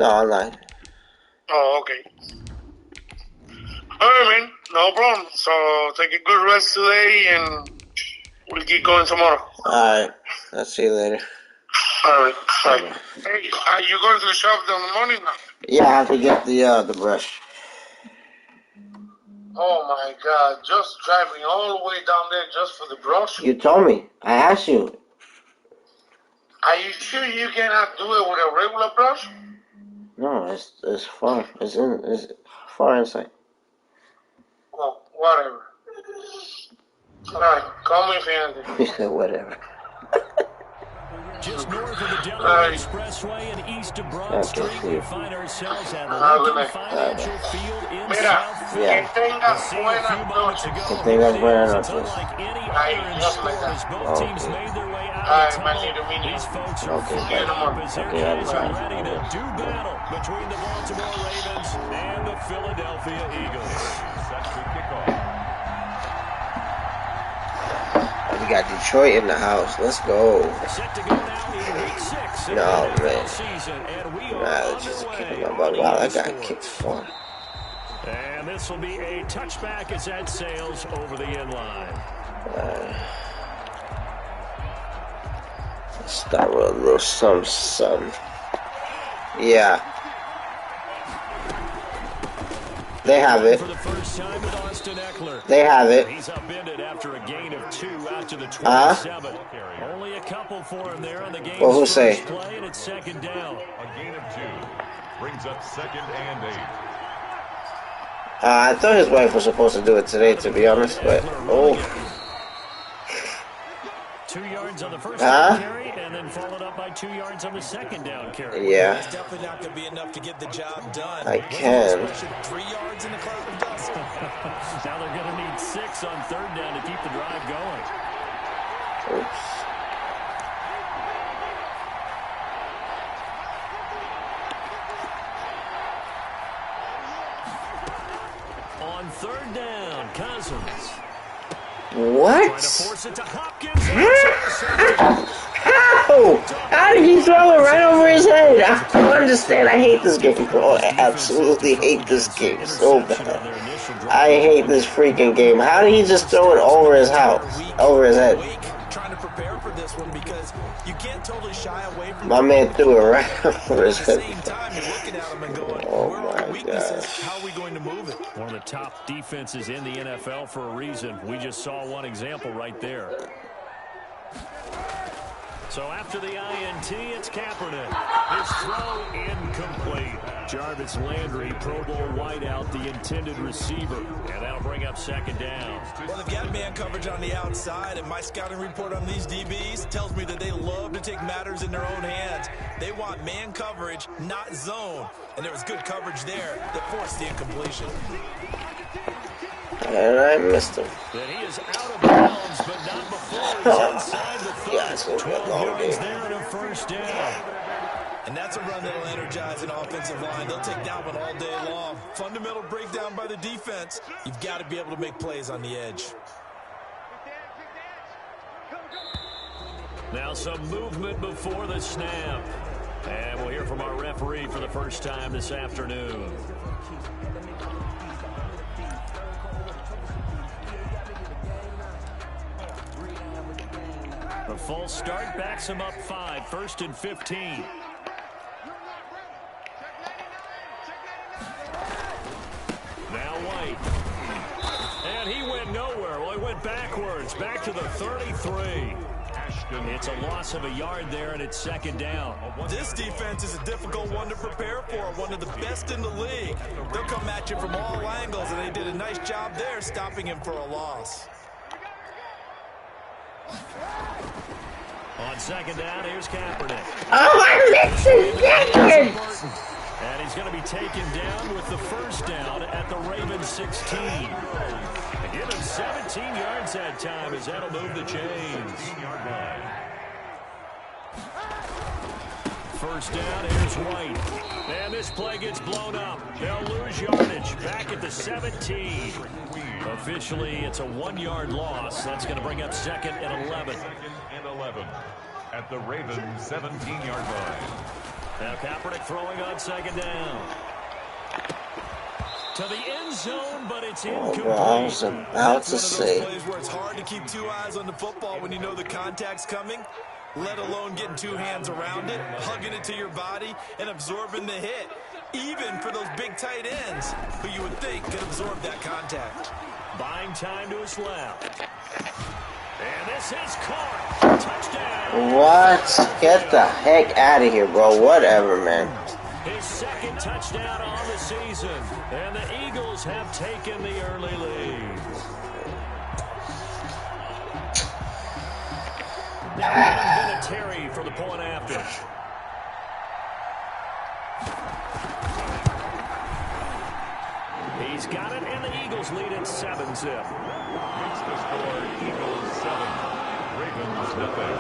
No, online. Oh, okay. Alright, man. No problem. So take a good rest today, and we'll keep going tomorrow. Alright. I'll see you later. Alright. Bye. Hey, are you going to the shop in the morning now? Yeah, I have to get the brush. Oh my God! Just driving all the way down there just for the brush? You told me. I asked you. Are you sure you cannot do it with a regular brush? No, it's far. It's far inside. Well, whatever. Alright, call me if anything. He said whatever. Just north of the Delaware Expressway and east of Broad Street, we find ourselves at Lincoln Financial Field in South Florida. Mira, Que tengas buenas noches. Unlike any other in sport, as both teams made their way out of the tunnel, these folks are fired up as their guys are ready to do battle between the Baltimore Ravens and the Philadelphia Eagles. Set to kick off. We got Detroit in the house. Let's go. Set to go now in week 6 of No, the man. season, and we are Nah, just underway. kicking my butt. Wow, that guy kicked far. And this will be a touchback as that sails over the inline. Let's start with a little something. Yeah. They have it. For the first time with Austin Eckler. They have it. He's upended after a gain of 2 out to the 27. Only a couple for him there on the game's Well, who first say? play, and it's second down. A gain of 2 brings up 2nd and 8. I thought his wife was supposed to do it today, to be honest, but 2 yards on the first down carry, and then followed up by 2 yards on the second down carry. Yeah. It's definitely not going to be enough to get the job done. I can. 3 yards in the cloud of dust. Now they're going to need 6 on third down to keep the drive going. Oops. On third down, Cousins. What? Trying to force it to Hopkins. How? How did he throw it right over his head? I don't understand. I hate this game, bro. I absolutely hate this game so bad. I hate this freaking game. How did he just throw it over his house? Over his head? Trying to prepare for this one because you can't totally shy away from My man threw it right over his head. same time you're looking at him and going, Oh where are my our weaknesses? gosh. How are we going to move it? One of the top defenses in the NFL for a reason. We just saw one example right there. So after the INT, it's Kaepernick. His throw incomplete. Jarvis Landry, Pro Bowl wideout, the intended receiver. And that'll bring up second down. Well, they've got man coverage on the outside, and my scouting report on these DBs tells me that they love to take matters in their own hands. They want man coverage, not zone. And there was good coverage there that forced the incompletion. And I missed him. Then he is out of bounds, but not before he's inside the 30. Yeah, it's going to be a 12 long yards game. there and a first down. And that's a run that'll energize an offensive line. They'll take that one all day long. Fundamental breakdown by the defense. You've got to be able to make plays on the edge. Now some movement before the snap. And we'll hear from our referee for the first time this afternoon. A false start backs him up 5, 1st and 15. Now White. And he went nowhere. Well, he went backwards, back to the 33. It's a loss of a yard there, and it's second down. This defense is a difficult one to prepare for, one of the best in the league. They'll come at you from all angles, and they did a nice job there stopping him for a loss. On second down, here's Kaepernick. Oh, I missed it! And he's going to be taken down with the first down at the Ravens 16. And give him 17 yards that time as that'll move the chains. First down, here's White. And this play gets blown up. They'll lose yardage back at the 17. Officially, it's a 1-yard loss. That's going to bring up 2nd and 11. 2nd and 11 at the Ravens 17-yard line. Now Kaepernick throwing on second down. To the end zone, but it's incomplete. I was about to say. One of those plays where it's hard to keep two eyes on the football when you know the contact's coming, let alone getting two hands around it, hugging it to your body, and absorbing the hit. Even for those big tight ends, who you would think could absorb that contact. Buying time to his left. And this is caught. Touchdown. What? Get the heck out of here, bro. Whatever, man. His second touchdown on the season. And the Eagles have taken the early lead. Now Vinatieri for the point after. He's got it, and the Eagles lead at 7-zip. It's the score, Eagles 7, Ravens nothing.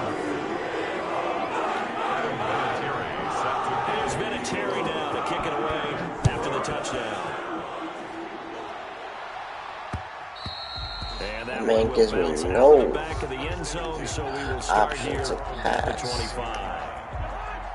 There's Vinatieri now to kick it away after the touchdown. And that man gives me no back of the end zone, so we will start here at the 25.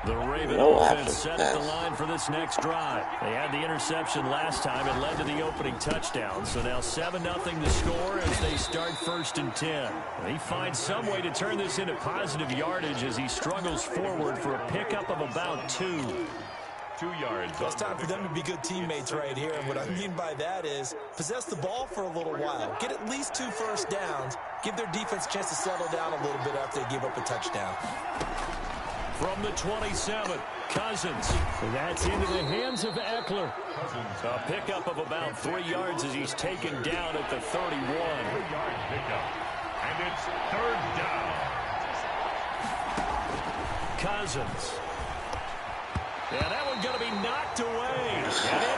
The Raven offense set up the line for this next drive. They had the interception last time. It led to the opening touchdown. So now 7-0 the score as they start 1st and 10. He finds some way to turn this into positive yardage as he struggles forward for a pickup of about 2. 2 yards. It's time for them to be good teammates right here. And what I mean by that is possess the ball for a little while. Get at least 2 first downs. Give their defense a chance to settle down a little bit after they give up a touchdown. From the 27, Cousins. That's into the hands of Eckler. A pickup of about 3 yards as he's taken down at the 31. 3-yard pickup. And it's 3rd down. Cousins. Yeah, that one's going to be knocked away and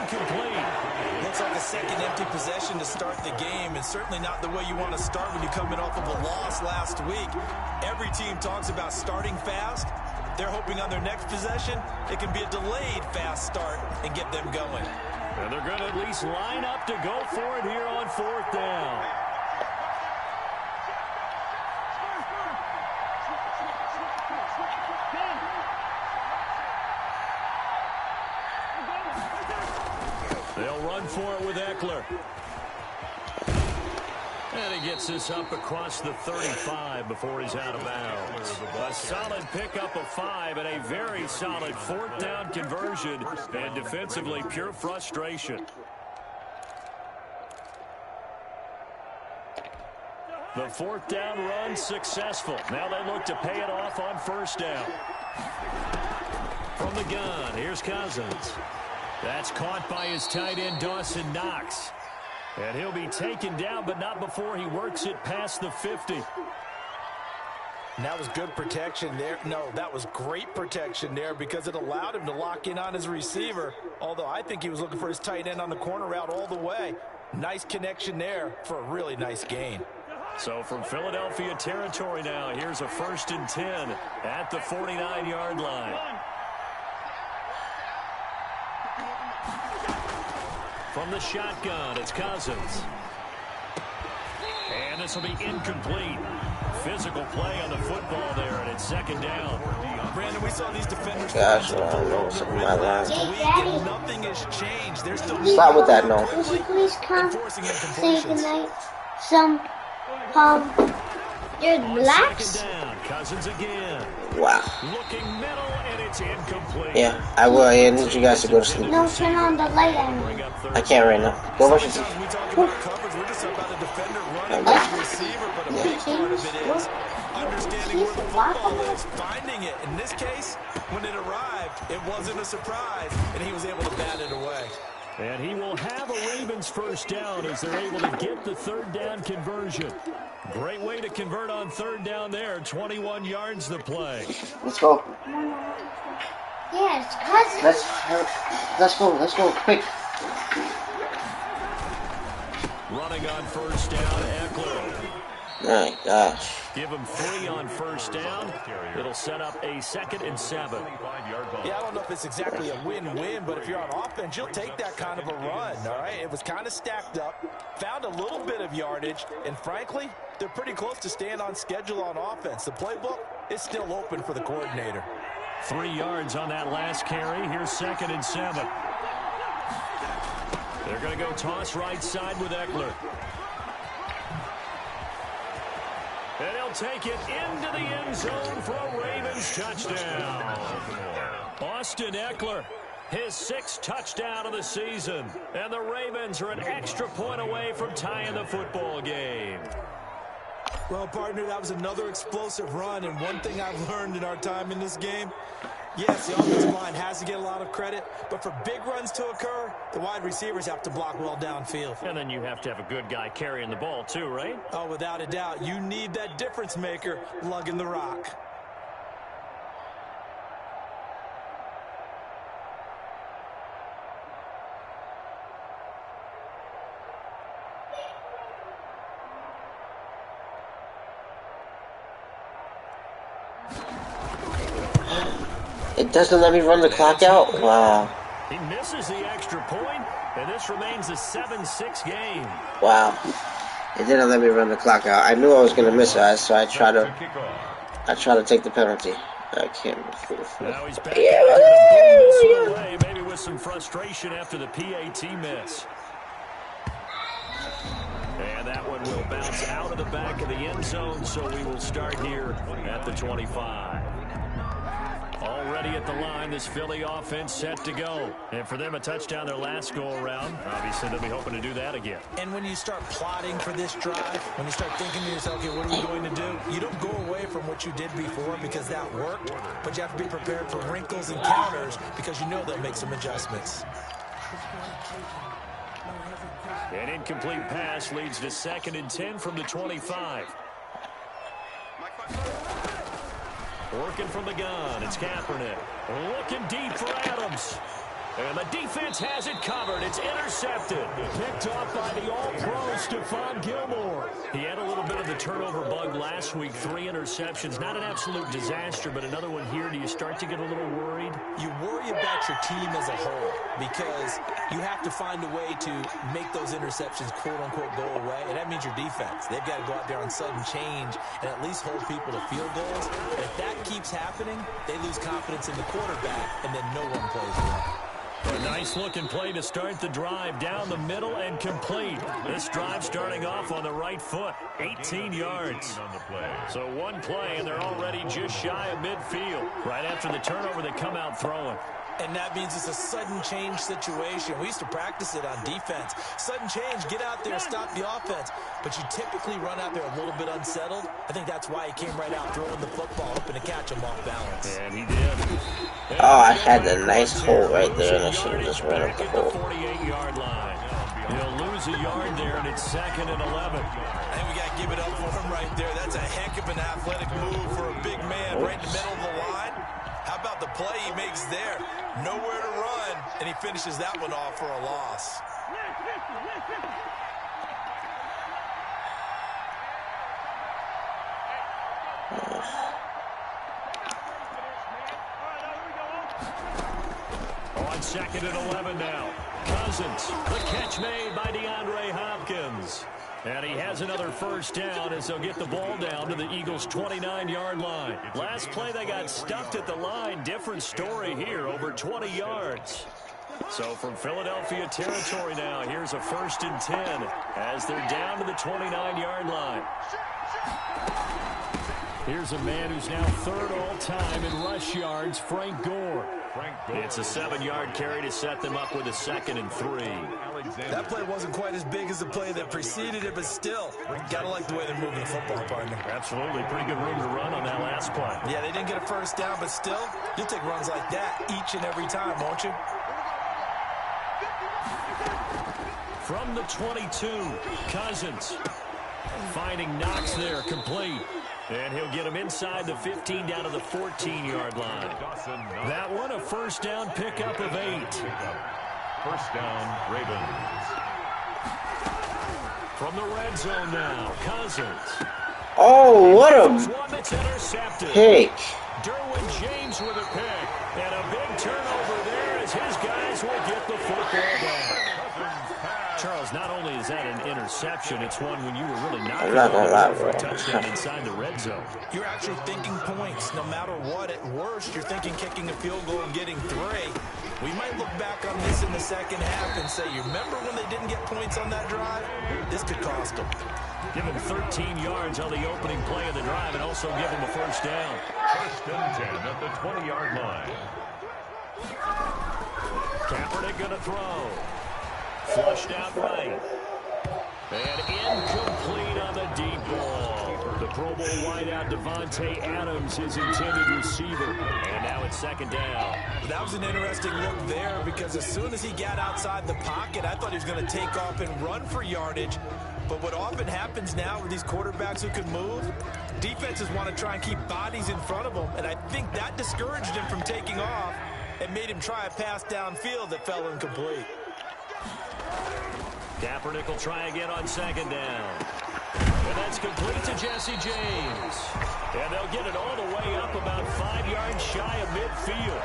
incomplete. Looks like a second empty possession to start the game, and certainly not the way you want to start when you're coming off of a loss last week. Every team talks about starting fast. They're hoping on their next possession, it can be a delayed fast start and get them going. And they're going to at least line up to go for it here on 4th down. They'll run for it with Eckler. And he gets this up across the 35 before he's out of bounds. A solid pickup of 5 and a very solid 4th down conversion. And defensively, pure frustration. The 4th down run successful. Now they look to pay it off on 1st down. From the gun, here's Cousins. That's caught by his tight end, Dawson Knox. And he'll be taken down, but not before he works it past the 50. And that was good protection there. No, that was great protection there because it allowed him to lock in on his receiver. Although I think he was looking for his tight end on the corner route all the way. Nice connection there for a really nice gain. So from Philadelphia territory now, here's a 1st and 10 at the 49-yard line. From the shotgun, it's Cousins. And this will be incomplete. Physical play on the football there, and it's 2nd down. Brandon, we saw these defenders. Gosh, I don't know what's in my line. And nothing has changed. They're still Stop with that, no. Would you please come say goodnight? Dude, relax. Down. Cousins again. Wow. Looking middle, and it's incomplete. Yeah, I will. I need you guys to go to sleep. No, turn on the light on. I can't right now. Go brush your teeth. We talk about coverage. We're just about a defender running with the receiver, but a big part of it is understanding where the football is, finding it. In this case, when it arrived, it wasn't a surprise, and he was able to bat it away. And he will have a Ravens 1st down as they're able to get the 3rd down conversion. Great way to convert on 3rd down there. 21 yards the play. Let's go. Yes, Cousins. Let's go, quick. Running on 1st down, Eckler. My gosh. Give him 3 on 1st down. It'll set up a 2nd and 7. Yeah, I don't know if it's exactly a win-win, but if you're on offense, you'll take that kind of a run, all right? It was kind of stacked up, found a little bit of yardage, and frankly, they're pretty close to staying on schedule on offense. The playbook is still open for the coordinator. 3 yards on that last carry. Here's 2nd and 7. They're going to go toss right side with Eckler. And he'll take it into the end zone for a Ravens touchdown. Austin Eckler, his 6th touchdown of the season. And the Ravens are an extra point away from tying the football game. Well, partner, that was another explosive run. And one thing I've learned in our time in this game, yes, the offensive line has to get a lot of credit, but for big runs to occur, the wide receivers have to block well downfield. And then you have to have a good guy carrying the ball too, right? Oh, without a doubt. You need that difference maker lugging the rock. It doesn't let me run the clock out? Wow. He misses the extra point, and this remains a 7-6 game. Wow. It didn't let me run the clock out. I knew I was going to miss it, so I tried to take the penalty. I can't. Now he's back out away, maybe with some frustration after the PAT miss. And that one will bounce out of the back of the end zone, so we will start here at the 25. Already at the line, this Philly offense set to go. And for them, a touchdown their last go-around. Obviously, they'll be hoping to do that again. And when you start plotting for this drive, when you start thinking to yourself, okay, what are we going to do? You don't go away from what you did before because that worked, but you have to be prepared for wrinkles and counters because you know they'll make some adjustments. An incomplete pass leads to 2nd and 10 from the 25. Working from the gun, it's Kaepernick. Looking deep for Adams. And the defense has it covered. It's intercepted. Picked off by the all-pro Stephon Gilmore. He had a little bit of the turnover bug last week. 3 interceptions. Not an absolute disaster, but another one here. Do you start to get a little worried? You worry about your team as a whole because you have to find a way to make those interceptions, quote-unquote, go away. And that means your defense. They've got to go out there on sudden change and at least hold people to field goals. And if that keeps happening, they lose confidence in the quarterback, and then no one plays well. A nice-looking play to start the drive down the middle and complete. This drive starting off on the right foot, 18 yards. So one play, and they're already just shy of midfield. Right after the turnover, they come out throwing. And that means it's a sudden change situation. We used to practice it on defense. Sudden change, get out there, stop the offense. But you typically run out there a little bit unsettled. I think that's why he came right out throwing the football, hoping to catch him off balance. And he did. Oh, I had a nice hole right there, and I should have just ran up the hole. 48-yard line. He'll lose a yard there, and it's 2nd and 11. I think we got to give it up for him right there. That's a heck of an athletic move for a big man right in the middle of the line. How about the play he makes there? Nowhere to run, and he finishes that one off for a loss. On 2nd and 11 now. Cousins, the catch made by DeAndre Hopkins. And he has another first down as they'll get the ball down to the Eagles' 29-yard line. Last play, they got stuffed at the line. Different story here, over 20 yards. So from Philadelphia territory now, here's a 1st and 10 as they're down to the 29-yard line. Here's a man who's now 3rd all-time in rush yards, Frank Gore. It's a 7-yard carry to set them up with a 2nd and 3. That play wasn't quite as big as the play that preceded it, but still, gotta like the way they're moving the football, partner. Absolutely. Pretty good room to run on that last play. Yeah, they didn't get a first down, but still, you'll take runs like that each and every time, won't you? From the 22, Cousins finding Knox there, complete. And he'll get him inside the 15 down to the 14-yard line. That one, a first down pickup of 8. First down, Ravens. From the red zone now, Cousins. Oh, what a One that's intercepted. pick. Derwin James with a pick. And a big turnover there as his guys will get the football back. Charles, Because not only is that an interception, it's one when you were really not gonna lie, for a touchdown inside the red zone. You're actually thinking points. No matter what, at worst, you're thinking kicking a field goal and getting 3. We might look back on this in the second half and say, you remember when they didn't get points on that drive? This could cost them. Give him 13 yards on the opening play of the drive and also give him a first down. First and 10 at the 20-yard line. Kaepernick going to throw. Flushed out right. And incomplete on the deep ball. The Pro Bowl wideout Devontae Adams, his intended receiver. And now it's second down. That was an interesting look there because as soon as he got outside the pocket, I thought he was going to take off and run for yardage. But what often happens now with these quarterbacks who can move, defenses want to try and keep bodies in front of them. And I think that discouraged him from taking off and made him try a pass downfield that fell incomplete. Kaepernick will try again on second down. And that's complete to Jesse James. And they'll get it all the way up about 5 yards shy of midfield.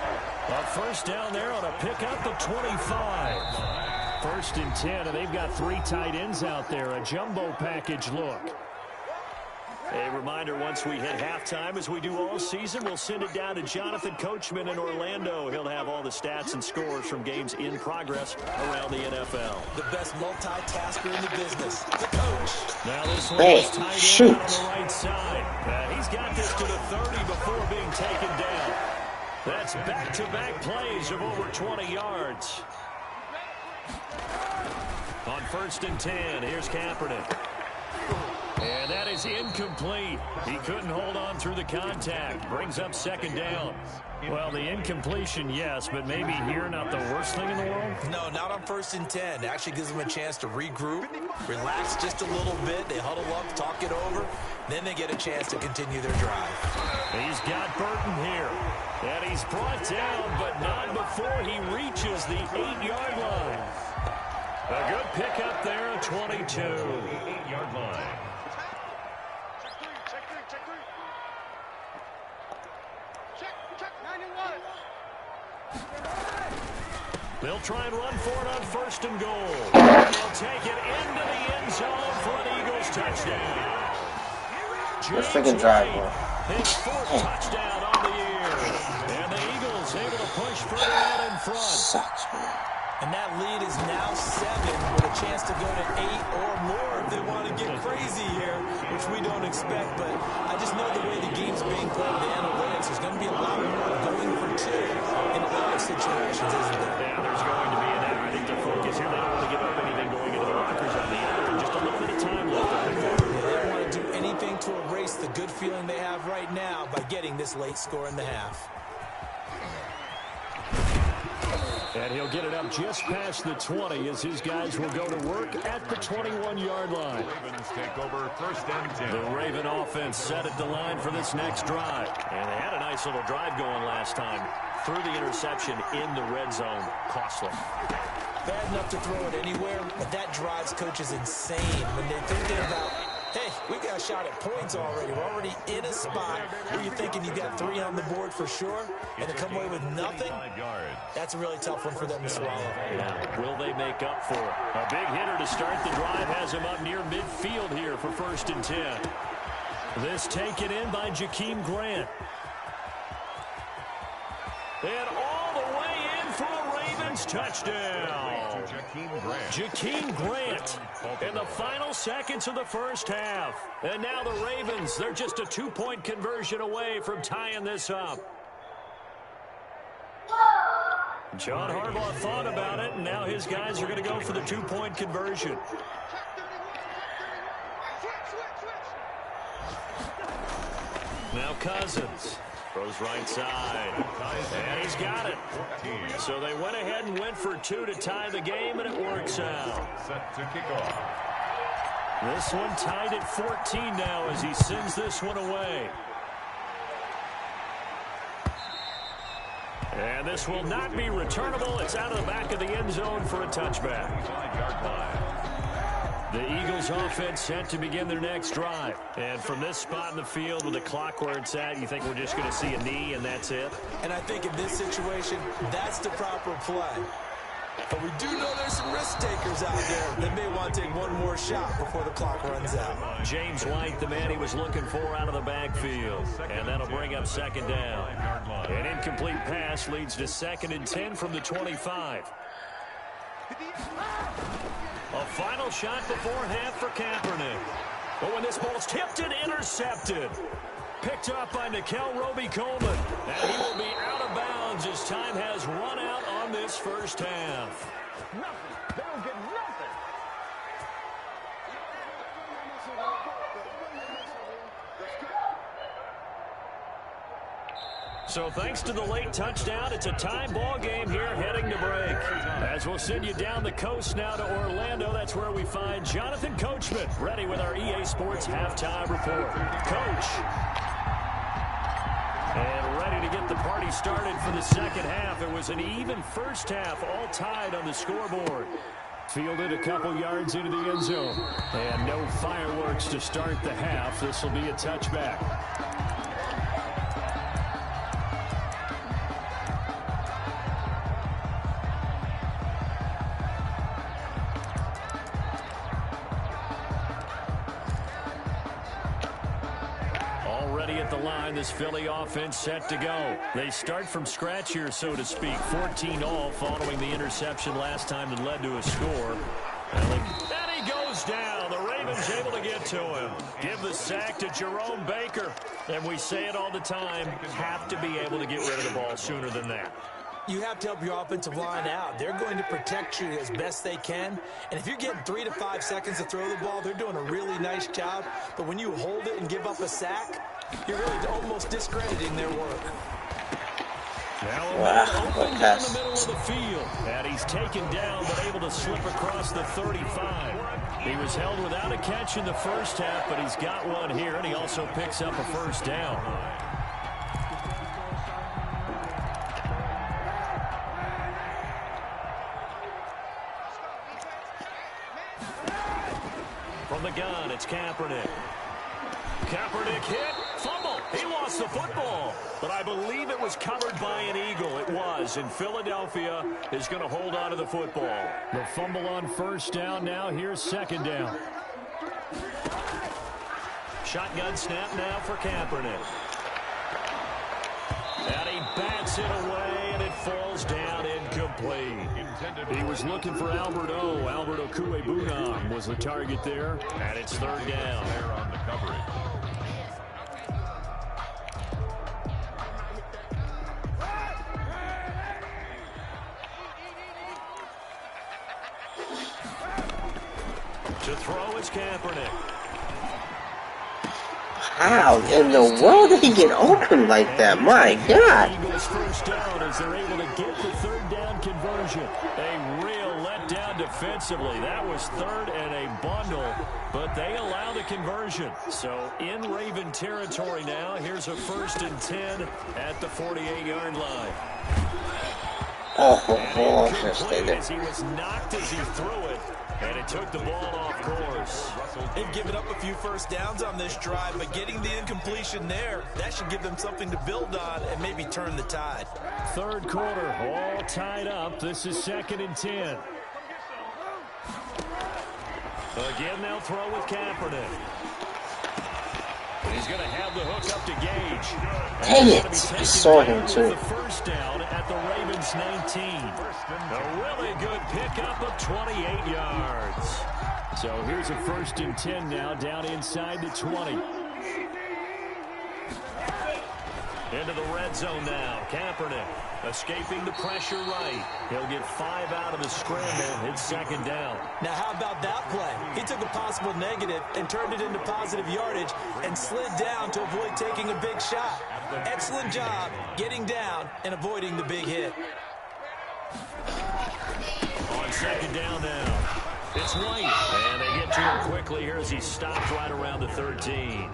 A first down there on a pickup of 25. First and 10, and they've got 3 tight ends out there. A jumbo package look. A reminder, once we hit halftime, as we do all season, we'll send it down to Jonathan Coachman in Orlando. He'll have all the stats and scores from games in progress around the NFL. The best multitasker in the business, the coach. Now this one is tight end on the right side. He's got this to the 30 before being taken down. That's back-to-back plays of over 20 yards. On first and 10, here's Kaepernick. And that is incomplete. He couldn't hold on through the contact. Brings up second down. Well, the incompletion, yes, but maybe here not the worst thing in the world? No, not on first and 10. It actually gives them a chance to regroup, relax just a little bit. They huddle up, talk it over. Then they get a chance to continue their drive. He's got Burton here. And he's brought down, but not before he reaches the 8-yard line. A good pickup there at 22. 8-yard line. They'll try and run for it on first and goal. They'll take it into the end zone for an Eagles touchdown. Let's freaking drive, bro. His 4th touchdown on the year. And the Eagles able to push further out in front. Sucks, man. And that lead is now 7 with a chance to go to 8 or more if they want to get crazy here, which we don't expect. But I just know the way the game's being played with the analytics, there's going to be a lot more going for 2 in a lot of situations, isn't there? Yeah, there's going to be an I think the focus here, they don't want to give up anything going into the lockers on the end. Just a little bit of time left. They don't want to do anything to erase the good feeling they have right now by getting this late score in the half. And he'll get it up just past the 20 as his guys will go to work at the 21-yard line. Ravens take over first and 10. The Raven offense set at the line for this next drive. And they had a nice little drive going last time. Through the interception in the red zone. Costly. Bad enough to throw it anywhere, but that drives coaches insane when they're thinking about, hey, we got a shot at points already. We're already in a spot where you're thinking you got 3 on the board for sure, and to come away with nothing, that's a really tough one for them to swallow. Yeah. Will they make up for it? A big hitter to start the drive has him up near midfield here for first and 10. This taken in by Jakeem Grant. And all the way in for a Ravens touchdown. Jakeem Grant in the final seconds of the first half. And now the Ravens, they're just a 2-point conversion away from tying this up. John Harbaugh thought about it, and now his guys are going to go for the 2-point conversion. Now Cousins. Throws right side. And he's got it. So they went ahead and went for 2 to tie the game, and it works out. Set to kick off. This one tied at 14 now as he sends this one away. And this will not be returnable. It's out of the back of the end zone for a touchback. The Eagles offense set to begin their next drive. And from this spot in the field with the clock where it's at, you think we're just going to see a knee and that's it? And I think in this situation, that's the proper play. But we do know there's some risk risk takers out there that may want to take one more shot before the clock runs out. James White, the man he was looking for out of the backfield. And that'll bring up second down. An incomplete pass leads to 2nd and 10 from the 25. A final shot before half for Kaepernick. But when this ball's tipped and intercepted. Picked up by Nickel Roby-Coleman. And he will be out of bounds as time has run out on this first half. Nothing. They don't get nothing. So thanks to the late touchdown, it's a tie ball game here heading to break. As we'll send you down the coast now to Orlando, that's where we find Jonathan Coachman ready with our EA Sports halftime report. Coach. And ready to get the party started for the second half. It was an even first half, all tied on the scoreboard. Fielded a couple yards into the end zone. And no fireworks to start the half. This will be a touchback. This Philly offense set to go. They start from scratch here, so to speak. 14-all following the interception last time that led to a score. And he goes down. The Ravens able to get to him. Give the sack to Jerome Baker. And we say it all the time, have to be able to get rid of the ball sooner than that. You have to help your offensive line out. They're going to protect you as best they can. And if you're getting 3 to 5 seconds to throw the ball, they're doing a really nice job. But when you hold it and give up a sack, you're really almost discrediting their work. Now open down the middle of the field. And he's taken down but able to slip across the 35. He was held without a catch in the first half, but he's got one here, and he also picks up a first down. From the gun, it's Kaepernick. Kaepernick hit, fumble. He lost the football, but I believe it was covered by an Eagle. It was, and Philadelphia is going to hold on to the football. The fumble on first down. Now here's second down. Shotgun snap now for Kaepernick. And he bats it away, and it falls down incomplete. He was looking for Albert Okwuegbunam was the target there, and it's third down. There on the coverage. To throw is Kaepernick. How in the world did he get open like that? My God. Eagles first down as they're able to get the third down conversion. A real letdown defensively. That was third and a bundle, but they allow the conversion. So in Raven territory now, here's a 1st and 10 at the 48-yard line. Oh, he was knocked as he threw it, and it took the ball off course. They've given up a few first downs on this drive, but getting the incompletion there, that should give them something to build on and maybe turn the tide. Third quarter, all tied up. This is 2nd and 10. Again, they'll throw with Kaepernick. He's going to have the hook up to Gage. Dang it. I saw him too. The first down at the Ravens 19. A really good pickup of 28 yards. So here's a 1st and 10 now down inside the 20. Into the red zone now. Kaepernick escaping the pressure right. He'll get 5 out of the scramble. It's second down. Now, how about that play? He took a possible negative and turned it into positive yardage and slid down to avoid taking a big shot. Excellent job getting down and avoiding the big hit. On second down now. It's White. And they get to him quickly here as he stops right around the 13.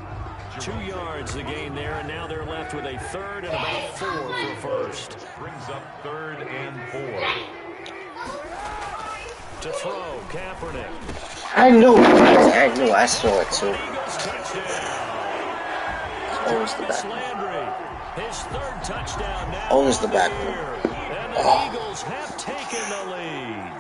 2 yards the gain there, and now they're left with a 3rd and about 4 for first. Brings up 3rd and 4. To throw, Kaepernick. I knew. I saw it too. Always the back. His 3rd touchdown now. Always the back. And the Eagles have taken the lead.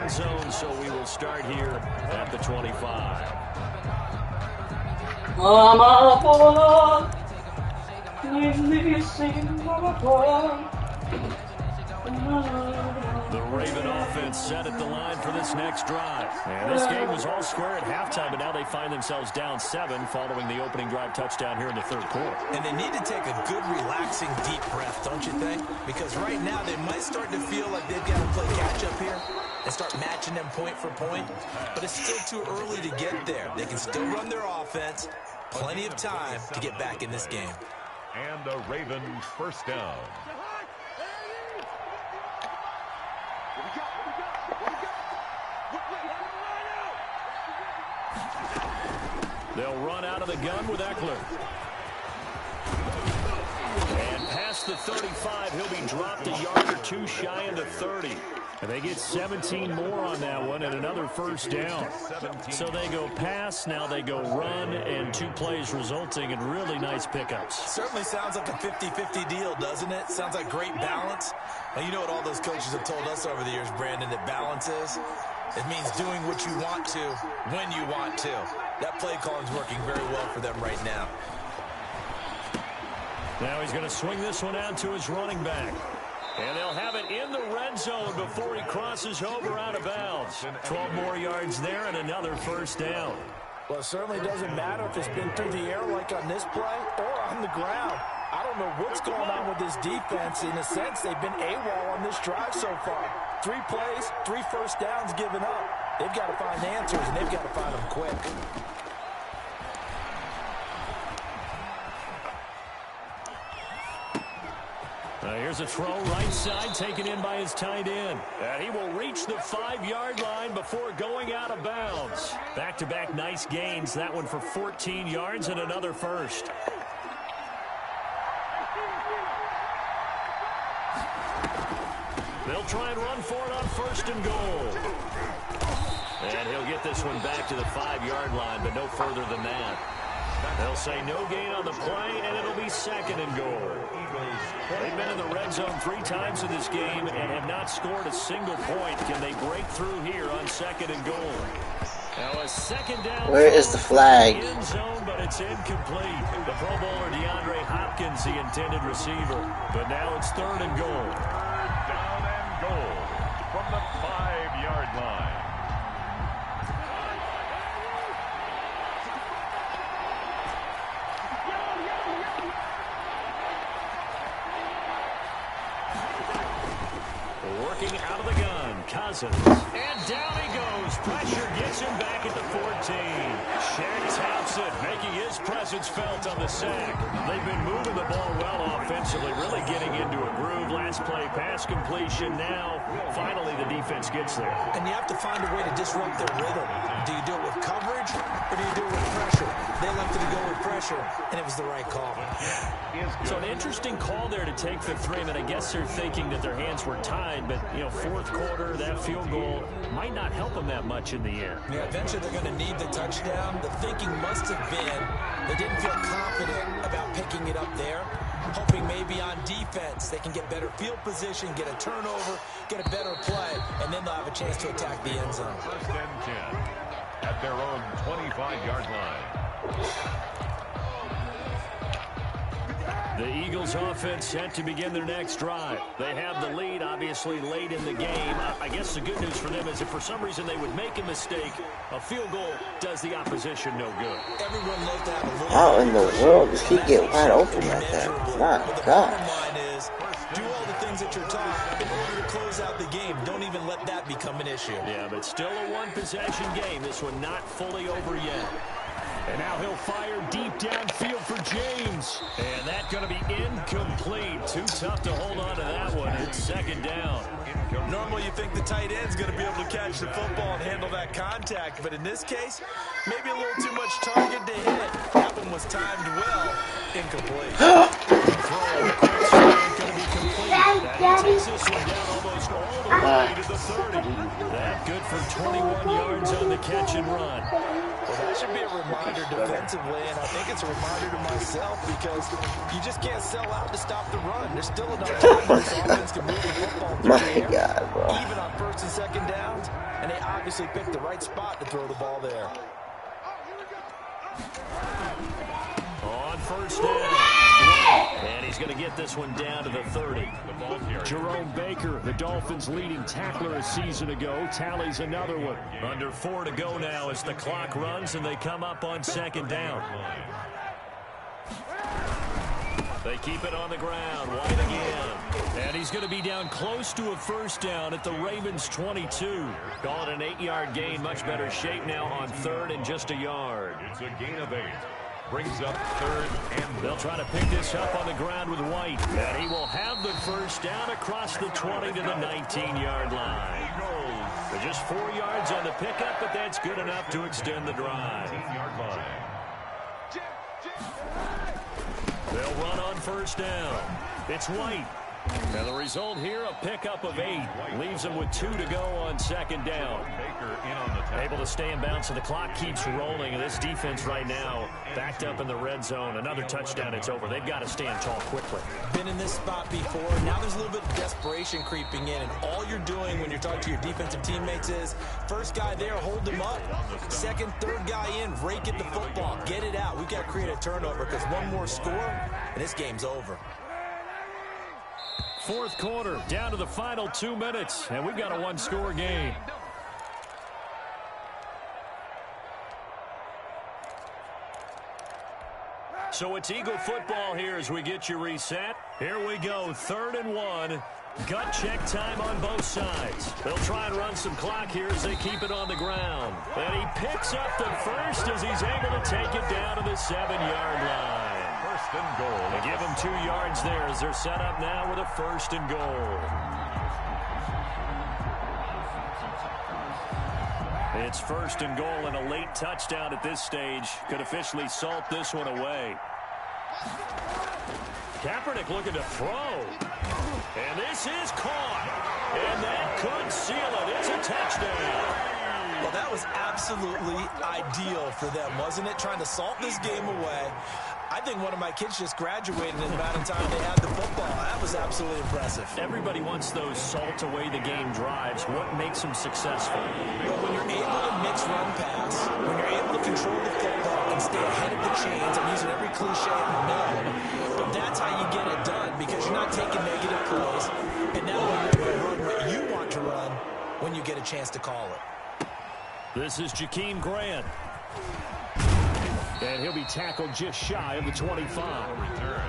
end zone, so we will start here at the 25. The Raven offense set at the line for this next drive. And this game was all square at halftime, but now they find themselves down 7 following the opening drive touchdown here in the third quarter. And they need to take a good, relaxing, deep breath, don't you think? Because right now they might start to feel like they've got to play catch-up here and start matching them point for point. But it's still too early to get there. They can still run their offense. Plenty of time to get back in this game. And the Ravens first down. They'll run out of the gun with Eckler. And past the 35, he'll be dropped a yard or two shy of the 30. And they get 17 more on that one and another first down. So they go pass, now they go run, and 2 plays resulting in really nice pickups. Certainly sounds like a 50-50 deal, doesn't it? Sounds like great balance. Now, you know what all those coaches have told us over the years, Brandon, that balance is? It means doing what you want to when you want to. That play calling's working very well for them right now. Now he's going to swing this one out to his running back. And they'll have it in the red zone before he crosses over out of bounds. 12 more yards there and another first down. Well, it certainly doesn't matter if it's been through the air like on this play or on the ground. I don't know what's going on with this defense. In a sense, they've been AWOL on this drive so far. 3 plays, 3 first downs given up. They've got to find answers, and they've got to find them quick. Here's a throw right side taken in by his tight end. And he will reach the 5-yard line before going out of bounds. Back-to-back nice gains. That one for 14 yards and another first. They'll try and run for it on first and goal. And he'll get this one back to the 5-yard line, but no further than that. They'll say no gain on the play, and it'll be second and goal. They've been in the red zone 3 times in this game and have not scored a single point. Can they break through here on second and goal? Now a second down. Where is the flag? End zone, but it's incomplete. The Pro Bowler DeAndre Hopkins, the intended receiver. But now it's third and goal. Down and goal from the 5-yard line. Working out of the gun, Cousins. And down he goes. Pressure gets him back at the 14. Shaq taps it, making his presence felt on the sack. They've been moving the ball well offensively, really getting into a groove. Last play, pass completion. Now, finally, the defense gets there. And you have to find a way to disrupt their rhythm. Do you do it with coverage, or do you do it with pressure? They elected to go with pressure, and it was the right call. So an interesting call there to take the 3. I guess they're thinking that their hands were tied, but, you know, fourth quarter, that field goal might not help them that much in the end. Yeah, eventually they're going to need the touchdown. The thinking must have been they didn't feel confident about picking it up there, hoping maybe on defense they can get better field position, get a turnover, get a better play, and then they'll have a chance to attack the end zone. First and 10 at their own 25-yard line. The Eagles offense set to begin their next drive. They have the lead, obviously, late in the game. I guess the good news for them is if for some reason they would make a mistake, a field goal does the opposition no good. Everyone loves to have a little. How in the world did he get wide open like that? My But the God. bottom line is, do all the things that you're taught in order to close out the game. Don't even let that become an issue. Yeah, but still a one-possession game. This one not fully over yet. And now he'll fire deep downfield for James. And that's going to be incomplete. Too tough to hold on to that one. It's second down. Normally you think the tight end's going to be able to catch the football and handle that contact. But in this case, maybe a little too much target to hit. That one was timed well. Incomplete. Throw. Going to be complete. That takes this one down almost almost all the way to the 30. That good for 21 yards on the catch and run. Well, that should be a reminder defensively, and I think it's a reminder to myself because you just can't sell out to stop the run. There's still enough time where this offense can move the football through the air, God, bro. even on first and second downs, and they obviously picked the right spot to throw the ball there. On first down. And he's going to get this one down to the 30. Jerome Baker, the Dolphins' leading tackler a season ago, tallies another one. Under 4 to go now as the clock runs and they come up on second down. They keep it on the ground. White again. And he's going to be down close to a first down at the Ravens' 22. Call it an 8-yard gain. Much better shape now on third and just a yard. It's a gain of 8. Brings up third, and they'll try to pick this up on the ground with White. And he will have the first down across the 20 to the 19-yard line. For just 4 yards on the pickup, but that's good enough to extend the drive. 10-yard line. They'll run on first down. It's White. And the result here, a pickup of 8. Leaves them with 2 to go on second down. Baker in on the tackle. Able to stay in bounds, and the clock keeps rolling. And this defense right now backed up in the red zone. Another touchdown, it's over. They've got to stand tall quickly. Been in this spot before. Now there's a little bit of desperation creeping in. And all you're doing when you're talking to your defensive teammates is, first guy there, hold him up. Second, third guy in, rake at the football. Get it out. We've got to create a turnover because one more score, and this game's over. Fourth quarter, down to the final 2 minutes, and we've got a one-score game. So it's Eagle football here as we get you reset. Here we go, 3rd and 1. Gut check time on both sides. They'll try and run some clock here as they keep it on the ground. And he picks up the first as he's able to take it down to the 7-yard line. First and goal. They give them 2 yards there as they're set up now with a first and goal. It's first and goal, and a late touchdown at this stage could officially salt this one away. Kaepernick looking to throw. And this is caught. And that could seal it. It's a touchdown. Well, that was absolutely ideal for them, wasn't it? Trying to salt this game away. I think one of my kids just graduated in the amount of time they had the football. That was absolutely impressive. Everybody wants those salt away the game drives. What makes them successful? Well, when you're able to mix run pass, when you're able to control the football and stay ahead of the chains, I'm using every cliche I know, but that's how you get it done because you're not taking negative plays, and now you're able to run what you want to run when you get a chance to call it. This is Jakeem Grant. And he'll be tackled just shy of the 25. Return.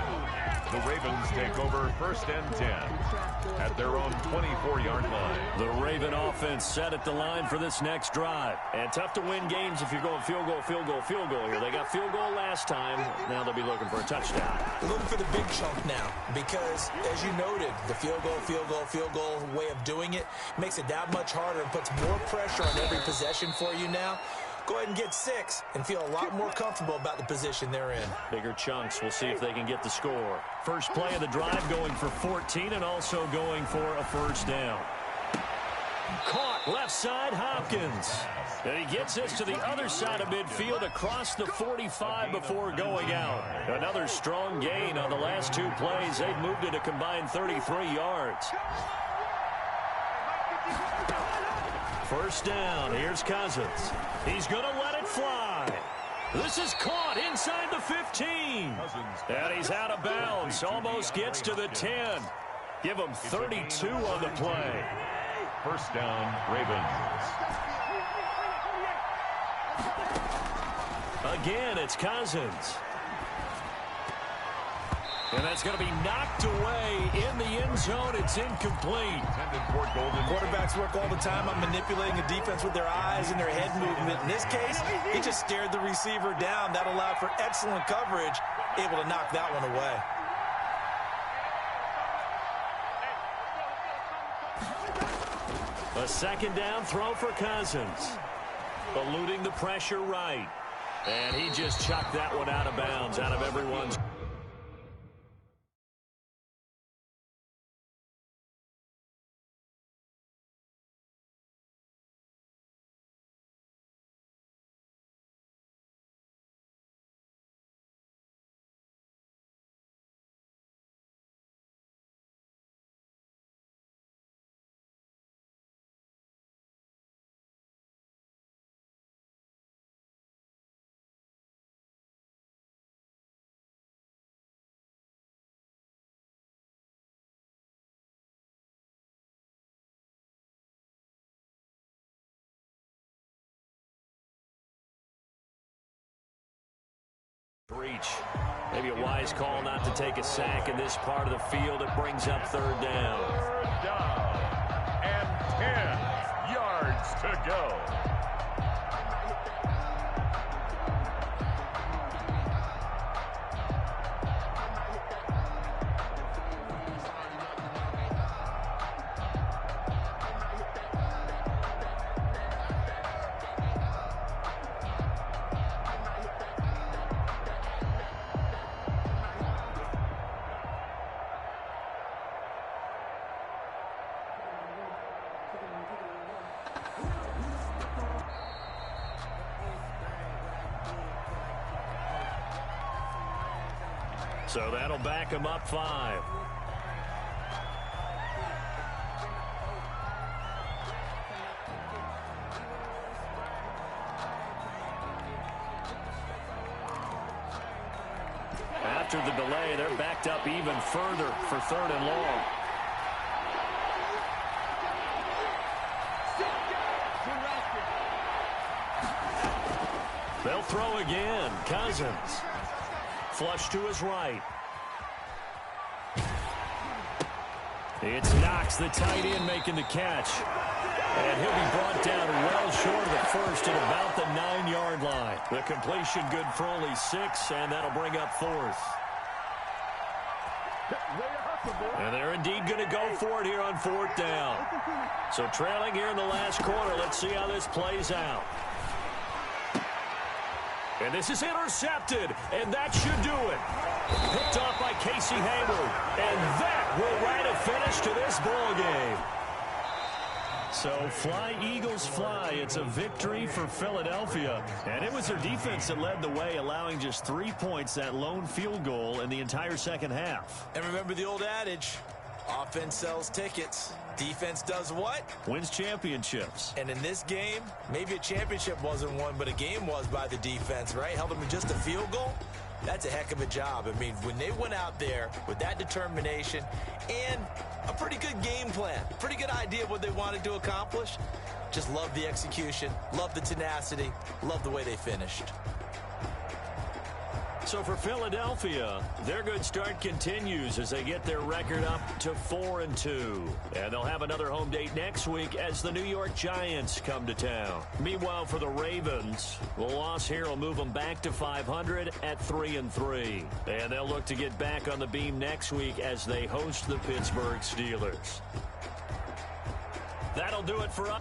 The Ravens take over 1st and 10 at their own 24-yard line. The Raven offense set at the line for this next drive. And tough to win games if you're going field goal, field goal, field goal here. They got field goal last time. Now they'll be looking for a touchdown. They're looking for the big chunk now because, as you noted, the field goal way of doing it makes it that much harder and puts more pressure on every possession for you now. Go ahead and get 6 and feel a lot more comfortable about the position they're in. Bigger chunks. We'll see if they can get the score. First play of the drive going for 14 and also going for a first down. Caught left side, Hopkins. And he gets this to the other side of midfield across the 45 before going out. Another strong gain on the last 2 plays. They've moved it a combined 33 yards. First down. Here's Cousins. He's going to let it fly. This is caught inside the 15. And he's out of bounds. Almost gets to the 10. Give him 32 on the play. First down, Ravens. Again, it's Cousins. And that's going to be knocked away in the end zone. It's incomplete. Quarterbacks work all the time on manipulating the defense with their eyes and their head movement. In this case, he just stared the receiver down. That allowed for excellent coverage, able to knock that one away. A second down throw for Cousins. Eluding the pressure right. And he just chucked that one out of bounds, out of everyone's Reach. Maybe a wise call not to take a sack in this part of the field. It brings up third down. Third down and 10 yards to go. So that'll back him up 5. After the delay, they're backed up even further for 3rd and long. They'll throw again. Cousins. Flush to his right. It's Knox, the tight end, making the catch. And he'll be brought down well short of the first at about the 9-yard line. The completion good for only 6, and that'll bring up 4th. And they're indeed going to go for it here on 4th down. So trailing here in the last quarter. Let's see how this plays out. And this is intercepted, and that should do it. Picked off by Casey Hayward, and that will write a finish to this ball game. So fly, Eagles, fly. It's a victory for Philadelphia, and it was their defense that led the way, allowing just 3 points, that lone field goal in the entire second half. And remember the old adage, offense sells tickets. Defense does what? Wins championships. And in this game, maybe a championship wasn't won, but a game was by the defense, right? Held them to just a field goal. That's a heck of a job. I mean, when they went out there with that determination and a pretty good game plan, pretty good idea of what they wanted to accomplish, just love the execution, love the tenacity, love the way they finished. So for Philadelphia, their good start continues as they get their record up to 4-2. And they'll have another home date next week as the New York Giants come to town. Meanwhile, for the Ravens, the loss here will move them back to 500 at 3-3. And they'll look to get back on the beam next week as they host the Pittsburgh Steelers. That'll do it for us.